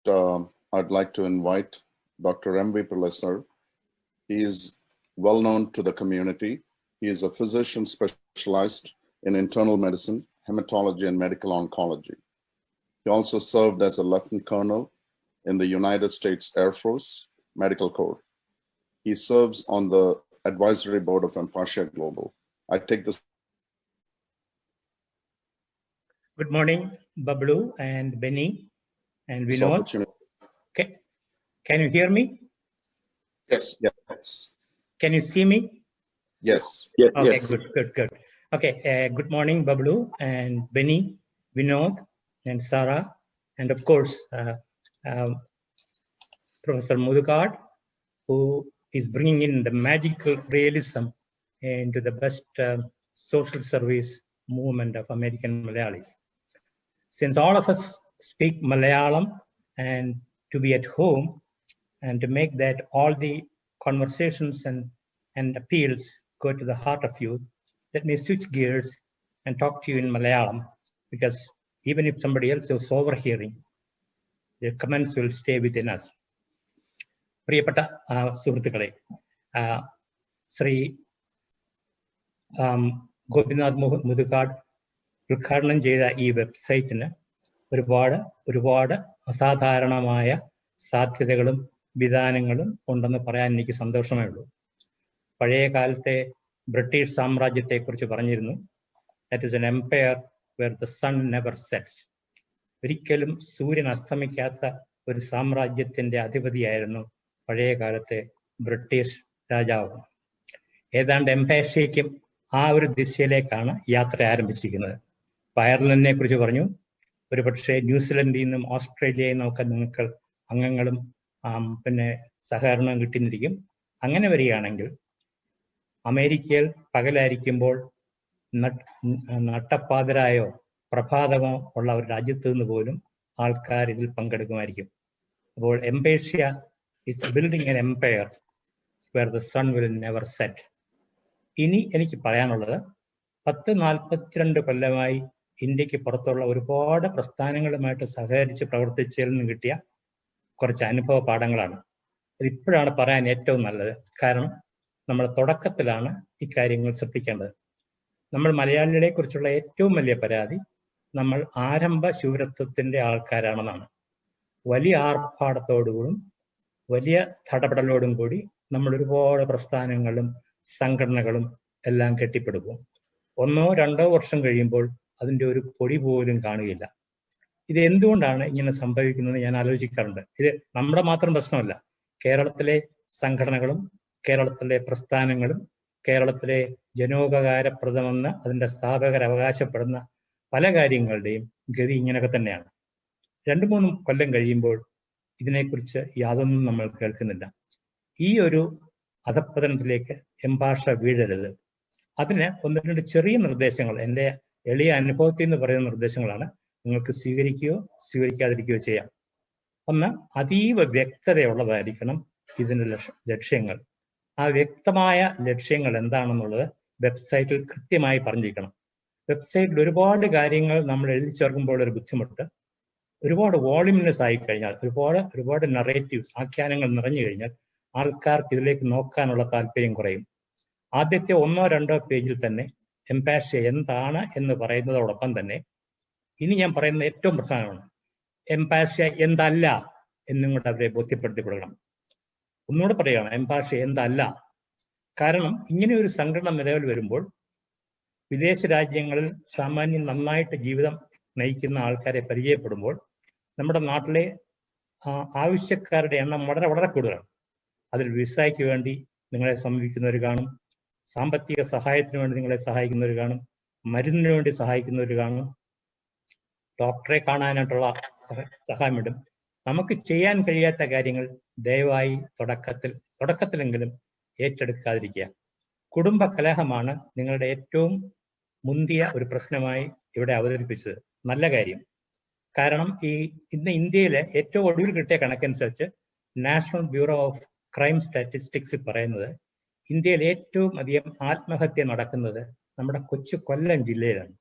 I'd like to invite Dr. M.V. Pillai sir. He is well known to the community. He is a physician specialized in internal medicine, hematology, and medical oncology. He also served as a lieutenant colonel in the United States Air Force Medical Corps. He serves on the advisory board of Empatia Global. I take this. Good morning, Bablu and Benny and Vinod. Okay. Can you hear me? Yes. Yes. Can you see me? Yes. Okay, yes. Good. Okay, good morning, Bablu and Benny, Vinod and Sarah, and of course, Professor Mudugad, who is bringing in the magical realism into the best social service movement of American Malayalis. Since all of us speak Malayalam and to be at home and to make that all the conversations and appeals go to the heart of you, let me switch gears and talk to you in Malayalam, because even if somebody else is overhearing, the comments will stay within us. പ്രിയപ്പെട്ട സുഹൃത്തുക്കളെ, ശ്രീ ഗോപിനാഥ് മുതുകാട് ഉദ്ഘാടനം ചെയ്ത ഈ വെബ്സൈറ്റിന് ഒരുപാട് അസാധാരണമായ സാധ്യതകളും വിധാനങ്ങളും ഉണ്ടെന്ന് പറയാൻ എനിക്ക് സന്തോഷമേ ഉള്ളൂ. പഴയ കാലത്തെ ബ്രിട്ടീഷ് സാമ്രാജ്യത്തെക്കുറിച്ച് പറഞ്ഞിരുന്നു, that is an empire where the sun never sets. ഒരിക്കലും സൂര്യൻ അസ്തമിക്കാത്ത ഒരു സാമ്രാജ്യത്തിന്റെ അധിപതിയായിരുന്നു പഴയ കാലത്തെ ബ്രിട്ടീഷ് രാജാവ്. ഏതാണ്ട് എംപാഷ്യയ്ക്കും ആ ഒരു ദിശയിലേക്കാണ് യാത്ര ആരംഭിച്ചിരിക്കുന്നത്. അയർലൻഡിനെ കുറിച്ച് പറഞ്ഞു, ഒരുപക്ഷെ ന്യൂസിലൻഡിൽ നിന്നും ഓസ്ട്രേലിയയിൽ നിന്നൊക്കെ നിങ്ങൾക്ക് അംഗങ്ങളും പിന്നെ സഹകരണവും കിട്ടുന്നിരിക്കും. അങ്ങനെ വരികയാണെങ്കിൽ അമേരിക്കയിൽ പകലായിരിക്കുമ്പോൾ നട്ടപ്പാതിരായോ പ്രഭാതമോ ഉള്ള ഒരു രാജ്യത്ത് നിന്ന് പോലും ആൾക്കാർ ഇതിൽ പങ്കെടുക്കുമായിരിക്കും. അപ്പോൾ എംപേഷ്യ is building an empire where the sun will never set. ഇനി എനിക്ക് പറയാനുള്ളത് 10-42 കൊല്ലമായി ഇന്ത്യക്ക് പുറത്തുള്ള ഒരുപാട് പ്രസ്ഥാനങ്ങളുമായിട്ട് സഹകരിച്ച് പ്രവർത്തിച്ചതിൽ നിന്ന് കിട്ടിയ കുറച്ച് അനുഭവ പാഠങ്ങളാണ്. അതിപ്പോഴാണ് പറയാൻ ഏറ്റവും നല്ലത്. കാരണം നമ്മൾ തുടക്കത്തിലാണ് ഇക്കാര്യങ്ങൾ ശ്രദ്ധിക്കേണ്ടത്. നമ്മൾ മലയാളികളെ കുറിച്ചുള്ള ഏറ്റവും വലിയ പരാതി നമ്മൾ ആരംഭ ശൂരത്വത്തിന്റെ ആൾക്കാരാണെന്നാണ്. വലിയ ആർഭാടത്തോടുകൂടും വലിയ തടപടലോടും കൂടി നമ്മൾ ഒരുപാട് പ്രസ്ഥാനങ്ങളും സംഘടനകളും എല്ലാം കെട്ടിപ്പടുക്കും. 1-2 വർഷം കഴിയുമ്പോൾ അതിൻ്റെ ഒരു പൊടി പോലും കാണുകയില്ല. ഇത് എന്തുകൊണ്ടാണ് ഇങ്ങനെ സംഭവിക്കുന്നത് ഞാൻ ആലോചിക്കാറുണ്ട്. ഇത് നമ്മുടെ മാത്രം പ്രശ്നമല്ല. കേരളത്തിലെ സംഘടനകളും കേരളത്തിലെ പ്രസ്ഥാനങ്ങളും കേരളത്തിലെ ജനോപകാരപ്രദമെന്ന് അതിൻ്റെ സ്ഥാപകർ അവകാശപ്പെടുന്ന പല കാര്യങ്ങളുടെയും ഗതി ഇങ്ങനെയൊക്കെ തന്നെയാണ്. 2-3 കൊല്ലം കഴിയുമ്പോൾ ഇതിനെക്കുറിച്ച് യാതൊന്നും നമ്മൾ കേൾക്കുന്നില്ല. ഈ ഒരു അധപ്പതനത്തിലേക്ക് എംപാഷ വീഴരുത്. അതിന് 1-2 ചെറിയ നിർദ്ദേശങ്ങൾ, എൻ്റെ എളിയ അനുഭവത്തിൽ നിന്ന് പറയുന്ന നിർദ്ദേശങ്ങളാണ്. നിങ്ങൾക്ക് സ്വീകരിക്കുകയോ സ്വീകരിക്കാതിരിക്കുകയോ ചെയ്യാം. ഒന്ന്, അതീവ വ്യക്തതയുള്ളതായിരിക്കണം ഇതിൻ്റെ ലക്ഷ്യങ്ങൾ. ആ വ്യക്തമായ ലക്ഷ്യങ്ങൾ എന്താണെന്നുള്ളത് വെബ്സൈറ്റിൽ കൃത്യമായി പറഞ്ഞിരിക്കണം. വെബ്സൈറ്റിൽ ഒരുപാട് കാര്യങ്ങൾ നമ്മൾ എഴുതി ചേർക്കുമ്പോൾ ഒരു ബുദ്ധിമുട്ട്, ഒരുപാട് വോളിമിനസ് ആയി കഴിഞ്ഞാൽ, ഒരുപാട് നറേറ്റീവ്സ്, ആഖ്യാനങ്ങൾ നിറഞ്ഞു കഴിഞ്ഞാൽ ആൾക്കാർക്ക് ഇതിലേക്ക് നോക്കാനുള്ള താല്പര്യം കുറയും. ആദ്യത്തെ 1-2 പേജിൽ തന്നെ എംപാഷ്യ എന്താണ് എന്ന് പറയുന്നതോടൊപ്പം തന്നെ ഇനി ഞാൻ പറയുന്നത് ഏറ്റവും പ്രധാനമാണ്, എംപാഷ്യ എന്തല്ല എന്നും കൂടെ അവരെ ബോധ്യപ്പെടുത്തി കൊടുക്കണം. ഒന്നുകൂടെ പറയുകയാണ്, എംപാഷ്യ എന്തല്ല. കാരണം ഇങ്ങനെ ഒരു സംഘടന നിലവിൽ വരുമ്പോൾ വിദേശ രാജ്യങ്ങളിൽ സാമാന്യം നന്നായിട്ട് ജീവിതം നയിക്കുന്ന ആൾക്കാരെ പരിചയപ്പെടുമ്പോൾ നമ്മുടെ നാട്ടിലെ ആവശ്യക്കാരുടെ എണ്ണം വളരെ കൂടുതലാണ്. അതിൽ വിസയ്ക്ക് വേണ്ടി നിങ്ങളെ സമീപിക്കുന്നവർ കാണും, സാമ്പത്തിക സഹായത്തിന് വേണ്ടി നിങ്ങളെ സഹായിക്കുന്നവർ കാണും, മരുന്നിന് വേണ്ടി സഹായിക്കുന്നവർ കാണും, ഡോക്ടറെ കാണാനായിട്ടുള്ള സഹായം വിടും. നമുക്ക് ചെയ്യാൻ കഴിയാത്ത കാര്യങ്ങൾ ദയവായി തുടക്കത്തിലെങ്കിലും ഏറ്റെടുക്കാതിരിക്കുക. കുടുംബ കലഹമാണ് നിങ്ങളുടെ ഏറ്റവും മുന്തിയ ഒരു പ്രശ്നമായി ഇവിടെ അവതരിപ്പിച്ചത്. നല്ല കാര്യം. കാരണം ഇന്ന് ഇന്ത്യയിലെ ഏറ്റവും ഒടുവിൽ കിട്ടിയ കണക്കനുസരിച്ച് national bureau of crime statistics പറയുന്നത് ഇന്ത്യയിൽ ഏറ്റവും അധികം ആത്മഹത്യ നടക്കുന്നത് നമ്മുടെ കൊല്ലം ജില്ലയിലാണ്.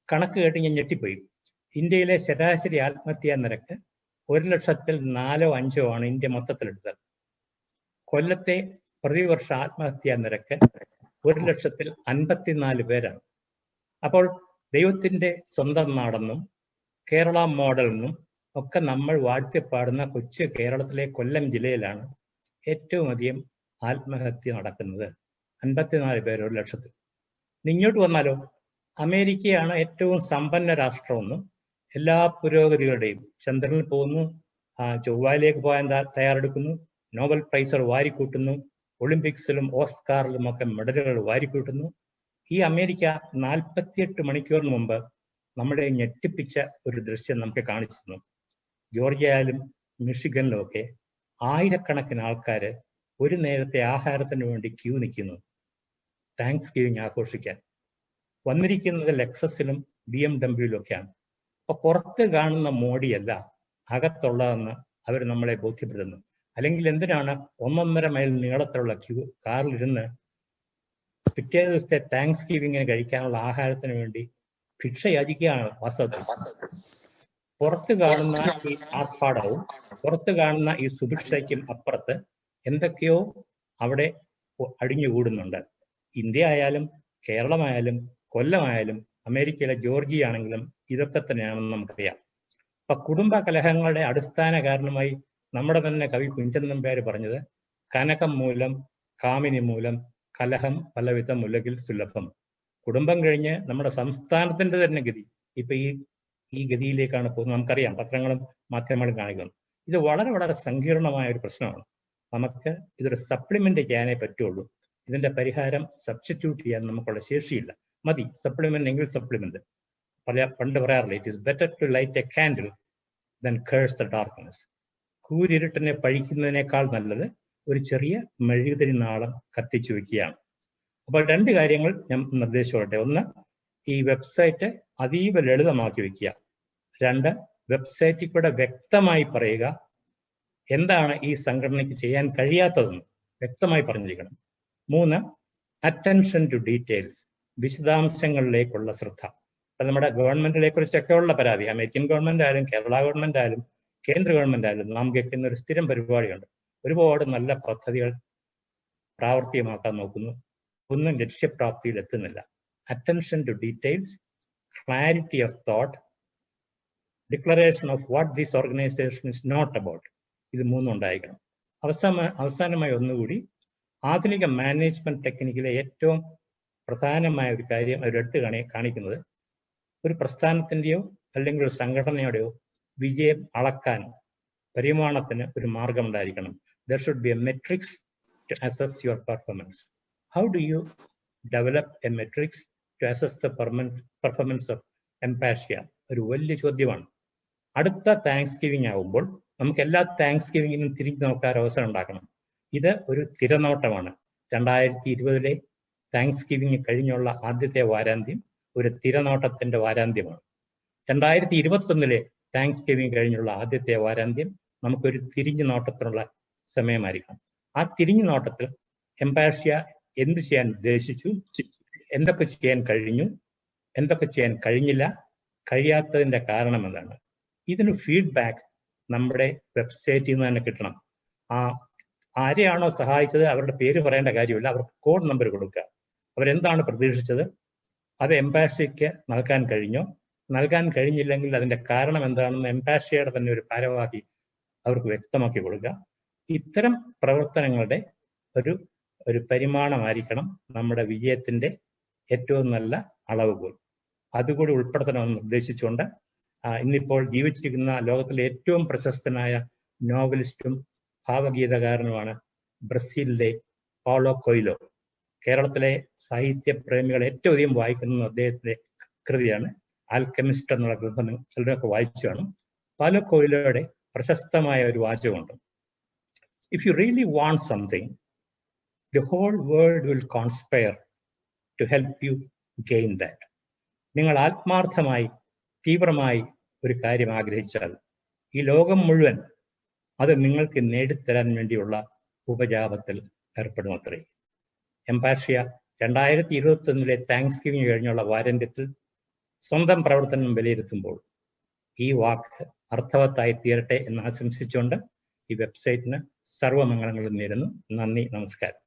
കണക്ക് കേട്ട് ഞാൻ ഞെട്ടിപ്പോയി. ഇന്ത്യയിലെ ശരാശരി ആത്മഹത്യാ നിരക്ക് 1,00,000-4,00,000-5,00,000 ആണ് ഇന്ത്യ മൊത്തത്തിലെടുത്തത്. കൊല്ലത്തെ പ്രതിവർഷ ആത്മഹത്യാ നിരക്ക് 1,54,000 പേരാണ്. അപ്പോൾ ദൈവത്തിന്റെ സ്വന്തം നാടെന്നും കേരള മോഡൽ എന്നും ഒക്കെ നമ്മൾ വാഴ്ത്തിപ്പാടുന്ന കൊച്ചു കേരളത്തിലെ കൊല്ലം ജില്ലയിലാണ് ഏറ്റവും അധികം ആത്മഹത്യ നടക്കുന്നത്. 54 പേര് 1,00,000. ഇങ്ങോട്ട് വന്നാലോ, അമേരിക്കയാണ് ഏറ്റവും സമ്പന്ന രാഷ്ട്രമെന്നും എല്ലാ പുരോഗതികളുടെയും ചന്ദ്രനിൽ പോകുന്നു, ചൊവ്വയിലേക്ക് പോകാൻ തയ്യാറെടുക്കുന്നു, നോബൽ പ്രൈസ് വാരിക്കൂട്ടുന്നു, ഒളിമ്പിക്സിലും ഓസ്കാറിലും ഒക്കെ മെഡലുകൾ വാരിക്കൂട്ടുന്നു. ഈ അമേരിക്ക 48 മണിക്കൂറിന് മുമ്പ് നമ്മളെ ഞെട്ടിപ്പിച്ച ഒരു ദൃശ്യം നമുക്ക് കാണിച്ചു തന്നു. ജോർജിയയിലും മിഷിഗനിലും ഒക്കെ ആയിരക്കണക്കിന് ആൾക്കാർ ഒരു നേരത്തെ ആഹാരത്തിന് വേണ്ടി ക്യൂ നിൽക്കുന്നു, താങ്ക്സ് ഗിവിങ് ആഘോഷിക്കാൻ. വന്നിരിക്കുന്നത് ലെക്സസിലും BMW ഒക്കെയാണ്. അപ്പൊ പുറത്ത് കാണുന്ന മോഡിയല്ല അകത്തുള്ളതെന്ന് അവർ നമ്മളെ ബോധ്യപ്പെടുത്തുന്നു. അല്ലെങ്കിൽ എന്തിനാണ് 1.5 മൈൽ നീളത്തിലുള്ള ക്യൂ കാറിലിരുന്ന് പിറ്റേ ദിവസത്തെ താങ്ക്സ് ഗിവിങ്ങിന് കഴിക്കാനുള്ള ആഹാരത്തിന് വേണ്ടി ഭിക്ഷ യാചിക്കുകയാണ് വാസ്തവത്തിൽ. പുറത്ത് കാണുന്ന ഈ ആർപ്പാടവും പുറത്ത് കാണുന്ന ഈ സുഭിക്ഷയ്ക്കും അപ്പുറത്ത് എന്തൊക്കെയോ അവിടെ അടിഞ്ഞുകൂടുന്നുണ്ട്. ഇന്ത്യ ആയാലും കേരളമായാലും കൊല്ലമായാലും അമേരിക്കയിലെ ജോർജിയ ആണെങ്കിലും ഇതൊക്കെ തന്നെയാണെന്ന് നമുക്കറിയാം. അപ്പൊ കുടുംബ കലഹങ്ങളുടെ അടിസ്ഥാന കാരണമായി നമ്മുടെ തന്നെ കവി കുഞ്ചൻ നമ്പ്യാർ പറഞ്ഞത്, കനകം മൂലം കാമിനി മൂലം കലഹം പലവിധം ഉലകിൽ സുലഭം. കുടുംബം കഴിഞ്ഞ് നമ്മുടെ സംസ്ഥാനത്തിന്റെ തന്നെ ഗതി ഇപ്പൊ ഈ ഗതിയിലേക്കാണ് പോകുന്നത്. നമുക്കറിയാം, പത്രങ്ങളും മാധ്യമങ്ങളും കാണിക്കുന്നു. ഇത് വളരെ വളരെ സങ്കീർണമായ ഒരു പ്രശ്നമാണ്. നമുക്ക് ഇതൊരു സപ്ലിമെന്റ് ചെയ്യാനേ പറ്റുള്ളൂ. ഇതിന്റെ പരിഹാരം സബ്സ്റ്റിറ്റ്യൂട്ട് ചെയ്യാൻ നമുക്കുള്ള ശേഷിയില്ല. മതി സപ്ലിമെന്റ് എങ്കിൽ സപ്ലിമെന്റ്. പണ്ട് പറയാറില്ല, it is better to light a candle than curse the darkness. കൂരിരുട്ടിനെ പഴിക്കുന്നതിനേക്കാൾ നല്ലത് ഒരു ചെറിയ മെഴുകുതിരി നാളം കത്തിച്ചു വെക്കുകയാണ്. അപ്പോൾ 2 കാര്യങ്ങൾ ഞാൻ നിർദ്ദേശിച്ചോട്ടെ. ഒന്ന്, ഈ വെബ്സൈറ്റ് അതീവ ലളിതമാക്കി വെക്കുക. 2, വെബ്സൈറ്റിൽ കൂടെ വ്യക്തമായി പറയുക എന്താണ് ഈ സംഘടനയ്ക്ക് ചെയ്യാൻ കഴിയാത്തതെന്ന് വ്യക്തമായി പറഞ്ഞിരിക്കണം. 3, അറ്റൻഷൻ ടു ഡീറ്റെയിൽസ്, വിശദാംശങ്ങളിലേക്കുള്ള ശ്രദ്ധ. അപ്പൊ നമ്മുടെ ഗവൺമെന്റിനെ കുറിച്ചൊക്കെ ഉള്ള പരാതി, അമേരിക്കൻ ഗവൺമെന്റ് ആയാലും കേരള ഗവൺമെന്റ് ആയാലും കേന്ദ്ര ഗവൺമെന്റ് ആയാലും നാം കേൾക്കുന്ന ഒരു സ്ഥിരം പരിപാടിയുണ്ട്. ഒരുപാട് നല്ല പദ്ധതികൾ പ്രാവർത്തികമാക്കാൻ നോക്കുന്നു, ഒന്നും ലക്ഷ്യപ്രാപ്തിയിൽ എത്തുന്നില്ല. Attention to details, clarity of thought, declaration of what this organization is not about. ഇത് 3 ഉണ്ടായിരിക്കണം. അവസാനമായി ഒന്നുകൂടി, ആധുനിക മാനേജ്മെന്റ് ടെക്നിക്കിലെ ഏറ്റവും പ്രധാനമായ ഒരു കാര്യം അവരെടുത്ത് കാണിക്കുന്നത്, ഒരു പ്രസ്ഥാനത്തിന്റെയോ അല്ലെങ്കിൽ ഒരു സംഘടനയുടെയോ വിജയം അളക്കാൻ പരിമാണത്തിന് ഒരു മാർഗം ഉണ്ടായിരിക്കണം. There should be a metrics to assess your performance. How do you develop a metrics to assess the performance of Empatia? ഒരു വലിയ ചോദ്യമാണ്. അടുത്ത താങ്ക്സ് ഗിവിംഗ് ആകുമ്പോൾ നമുക്ക് എല്ലാ താങ്ക്സ് ഗിവിങ്ങിനും തിരിഞ്ഞു നോക്കാൻ അവസരം ഉണ്ടാക്കണം. ഇത് ഒരു തിരനോട്ടമാണ്. 2020 താങ്ക്സ് ഗിവിംഗ് കഴിഞ്ഞുള്ള ആദ്യത്തെ വാരാന്ത്യം ഒരു തിരനോട്ടത്തിന്റെ വാരാന്ത്യമാണ്. 2021 താങ്ക്സ് ഗിവിംഗ് കഴിഞ്ഞുള്ള ആദ്യത്തെ വാരാന്ത്യം നമുക്കൊരു തിരിഞ്ഞു നോട്ടത്തിനുള്ള സമയമായിരിക്കണം. ആ തിരിഞ്ഞു നോട്ടത്തിൽ എംപാഷ്യ എന്ത് ചെയ്യാൻ ഉദ്ദേശിച്ചു, എന്തൊക്കെ ചെയ്യാൻ കഴിഞ്ഞു, എന്തൊക്കെ ചെയ്യാൻ കഴിഞ്ഞില്ല, കഴിയാത്തതിന്റെ കാരണം എന്താണ്, ഇതിന് ഫീഡ്ബാക്ക് നമ്മുടെ വെബ്സൈറ്റിൽ നിന്ന് തന്നെ കിട്ടണം. ആരെയാണോ സഹായിച്ചത് അവരുടെ പേര് പറയേണ്ട കാര്യമില്ല, അവർക്ക് കോഡ് നമ്പർ കൊടുക്കുക. അവരെന്താണ് പ്രതീക്ഷിച്ചത്, അത് എംപാഷ്യയ്ക്ക് നൽകാൻ കഴിഞ്ഞോ, നൽകാൻ കഴിഞ്ഞില്ലെങ്കിൽ അതിന്റെ കാരണം എന്താണെന്ന് എംപാഷ്യയുടെ തന്നെ ഒരു ഭാരവാഹി അവർക്ക് വ്യക്തമാക്കി കൊടുക്കുക. ഇത്തരം പ്രവർത്തനങ്ങളുടെ ഒരു പരിമാണമായിരിക്കണം നമ്മുടെ വിജയത്തിന്റെ ഏറ്റവും നല്ല അളവുകോൽ. അതുകൂടി ഉൾപ്പെടുത്തണമെന്ന് നിർദ്ദേശിച്ചുകൊണ്ട്, ഇന്നിപ്പോൾ ജീവിച്ചിരിക്കുന്ന ലോകത്തിലെ ഏറ്റവും പ്രശസ്തനായ നോവലിസ്റ്റും ഭാവഗീതകാരനുമാണ് ബ്രസീലിലെ പൗലോ കൊയ്ലോ. കേരളത്തിലെ സാഹിത്യ പ്രേമികൾ ഏറ്റവും അധികം വായിക്കുന്ന അദ്ദേഹത്തിന്റെ കൃതിയാണ് ആൽക്കെമിസ്റ്റ് എന്നുള്ള ഗ്രന്ഥം. ചിലരൊക്കെ വായിച്ചു കാണും. പൗലോ കൊയ്ലോയുടെ പ്രശസ്തമായ ഒരു വാചകമുണ്ട്, if you really want something the whole world will conspire to help you gain that. നിങ്ങൾ ആത്മാർത്ഥമായി തീവ്രമായി ഒരു കാര്യം ആഗ്രഹിച്ചാൽ ഈ ലോകം മുഴുവൻ അത് നിങ്ങൾക്ക് നേടിത്തരാൻ വേണ്ടിയുള്ള ഉപജാപത്തിൽ ഏർപ്പെടുമത്രേ. എംപാഷ്യ 2021 താങ്ക്സ് ഗിവിംഗ് കഴിഞ്ഞുള്ള വാരാന്ത്യത്തിൽ സ്വന്തം പ്രവർത്തനം വിലയിരുത്തുമ്പോൾ ഈ വാക്ക് അർത്ഥവത്തായി തീരട്ടെ എന്ന് ആശംസിച്ചുകൊണ്ട് ഈ വെബ്സൈറ്റിന് സർവ്വമംഗളങ്ങളും നേരുന്നു. നന്ദി, നമസ്കാരം.